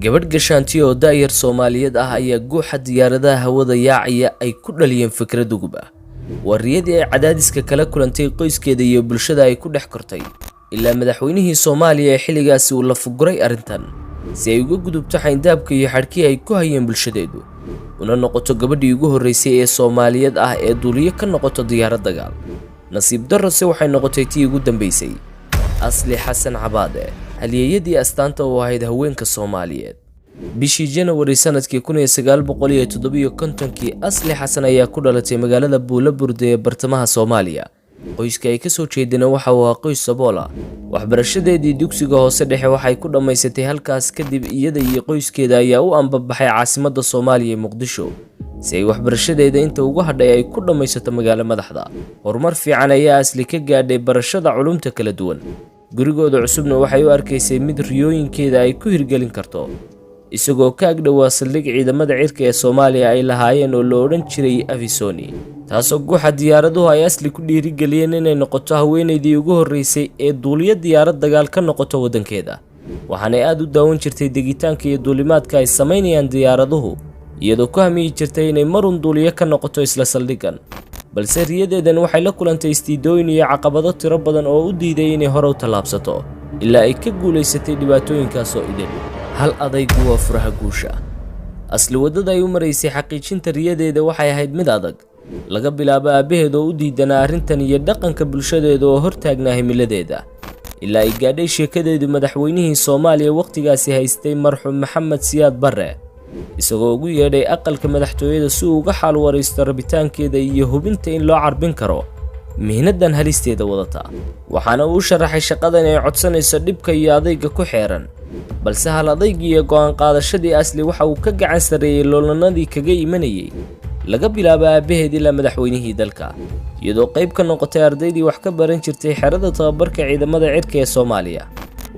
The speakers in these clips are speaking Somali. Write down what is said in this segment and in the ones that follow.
gabadh gashaanti oo daayar Soomaaliyeed ah ayaa guuxa diyaaradaha hawada yaacaya ay ku dhaliyeen fikrad ugub ah. Wariyadii ay cadaadiska kala kulantay qoyskeeda iyo bulshada ay ku dhex kortay ilaa madaxweynihii Soomaaliya ee xilligaasi uu la fuguray arrintan si ay uga gudubto xayndaabka iyo xadhkii ay ku hayeen bulshadeedu una noqoto gabadhii ugu horreysay ee Soomaaliyeed ah ee duuliye ka noqoto diyaarad dagaal. nasiib darrose waxay noqotay tii ugu dambeysay Asli Xasan Cabaade, halyeeyadii astaanta u ahayd haweenka Soomaaliyeed. bishii January sanadkii 1957 Asli Xasan ayaa ku dhalatay magaalada Buulaburde ee bartamaha Soomaaliya. qoyska ay ka soo jeedina waxa uu ahaa qoys sabool ah. waxbarashadeedii dugsiga hoose dhexe waxay ku dhammaysatay halkaas, kadib iyada iyo qoyskeeda ayaa u ambabaxay caasimadda Soomaaliya ee Muqdisho si ay waxbarashadeeda inta ugu hadhay ay ku dhammaysato magaalo madaxda. horumar fiican ayaa Asli ka gaadhay barashada culumta kala duwan. gurigooda cusubna waxay u arkaysay mid riyooyinkeeda ay ku hirgelin karto, isagoo ka agdhowaa saldhig ciidamada cirka ee Soomaaliya ay lahaayeen oo la odhan jiray Avisoni, taasoo guuxa diyaaraduhu ay Asli ku dhiirigeliyeen inay noqoto haweeneydii ugu horreysay ee duuliye diyaarad dagaal ka noqoto waddankeeda. waxaanay aad u daawan jirtay degitaanka iyo duulimaadka ay samaynayaan diyaaraduhu, iyadoo ku hamiyi jirtay inay marun duuliye ka noqoto isla saldhigan. balse riyadeedan waxay la kulantay istiidooyin iyo caqabado tiro badan oo u diiday inay hore u tallaabsato ilaa ay ka guulaysatay dhibaatooyinkaasoo idin. hal adaygu waa furaha guusha. Asli waddada ay u maraysay xaqiijinta riyadeeda waxay ahayd mid adag, laga bilaabo aabbaheed oo u diidanaa arrintan iyo dhaqanka bulshadeeda oo hortaagnaa himiladeeda, ilaa ay gaadhay sheekadeedu madaxweynihii Soomaaliya waqtigaasi haystay marxuum Maxamed Siyaad Barre, isagoo ugu yeedhay aqalka madaxtooyada si uu uga xaal waraysto rabitaankeeda iyo hubinta in loo carbin karo mihnadan halisteeda wadata. waxaana uu sharaxay shaqadan ay codsanayso dhibka iyo adayga ku xeeran, balse hal adayg iyo go'aan qaadashadii Asli waxa uu ka gacan sareeyay loolanadii kaga imanayay laga bilaabo aabbaheed ilaa madaxweynihii dalka, iyadoo qayb ka noqotay ardaydii wax ka baran jirtay xerada tababarka ciidamada cirka ee Soomaaliya.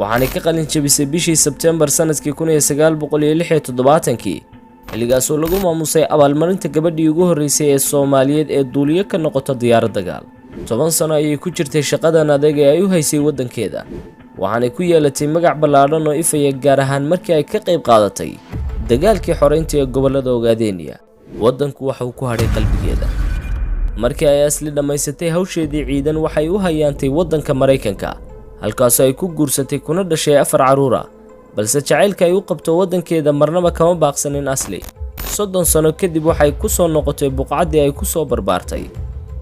waxaanay ka qalin jabisay bishii Sebtembar sanadkii 1976, xilligaasoo lagu maamusay abaalmarinta gabadhii ugu horreysay ee Soomaaliyeed ee duuliye ka noqoto diyaarad dagaal. 10 sano ayay ku jirtay shaqadan adag ee ay u haysay waddankeeda, waxaanay ku yeelatay magac ballaadhan oo ifaya, gaar ahaan markii ay ka qayb qaadatay dagaalkii xoreynta ee gobollada Ogaadeniya. waddanku waxa uu ku hadhay qalbigeeda. markii ay Asli dhammaysatay hawsheedii ciidan waxay u hayaantay waddanka Maraykanka, halkaasoo ay ku guursatay kuna dhashay 4 carruur ah, balse jacaylka ay u qabto waddankeeda marnaba kama baaqsanin Asli. 30 sano kadib waxay ku soo noqotay buqcaddii ay ku soo barbaartay,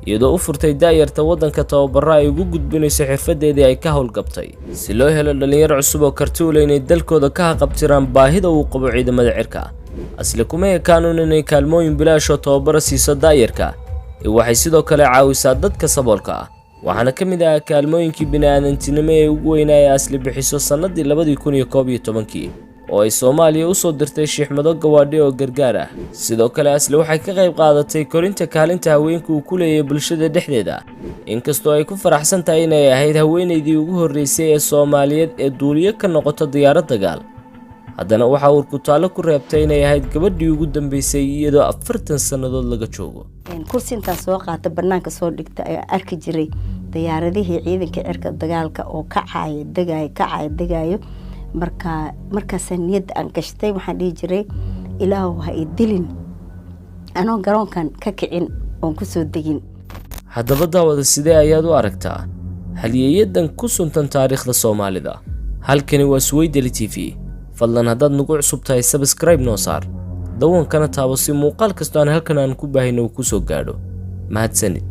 iyadoo u furtay daayarta waddanka tababaro ay ugu gudbinayso xirfadeedii ay ka howlgabtay si loo helo dhalinyaro cusub oo karti u leh inay dalkooda ka haqabtiraan baahida uu qabo ciidamada cirka. Asli kuma ekaanun inay kaalmooyin bilaash oo tababaro siiso daayarka, waxay sidoo kale caawisaa dadka saboolka ah. waxaana ka mid ah kaalmooyinkii bini'aadantinimo ee ugu weynaa ee Asli bixiso sannadii 2011 oo ay Soomaaliya u soo dirtay shixmado gawaadhi oo gargaar ah. sidoo kale Asli waxay ka qayb qaadatay korinta kaalinta haweenku uu ku leeyahay bulshada dhexdeeda, inkastoo ay ku faraxsan tahay inay ahayd haweeneydii ugu horreysay ee Soomaaliyeed ee duuliye ka noqoto diyaarad dagaal. haddana waxa uu ku taalo ku reebtay inay ahayd gabadhii ugu dambeysay iyadoo 40 sannadood laga joogo. kursi intaa soo qaata banaanka soo dhigta ayaa arki jiray diyaaradihii ciidanka cirka dagaalka oo kacay degayo markaas niyad aan gashtay. waxaan dhihi jiray ilaahu ha idilin anoo garoonkan ka kicin oon ku soo degin. haddaba daawada sidee ayaad u aragtaa halyeeyadan ku suntan taariikhda Soomaalida? halkani waa Swaydeli TV. fadlan haddaad nagu cusub tahay subscribe noo saar, dawankana taabo si muuqaal kastoo aan halkan aan ku baahino uu ku soo gaadho. mahadsanid.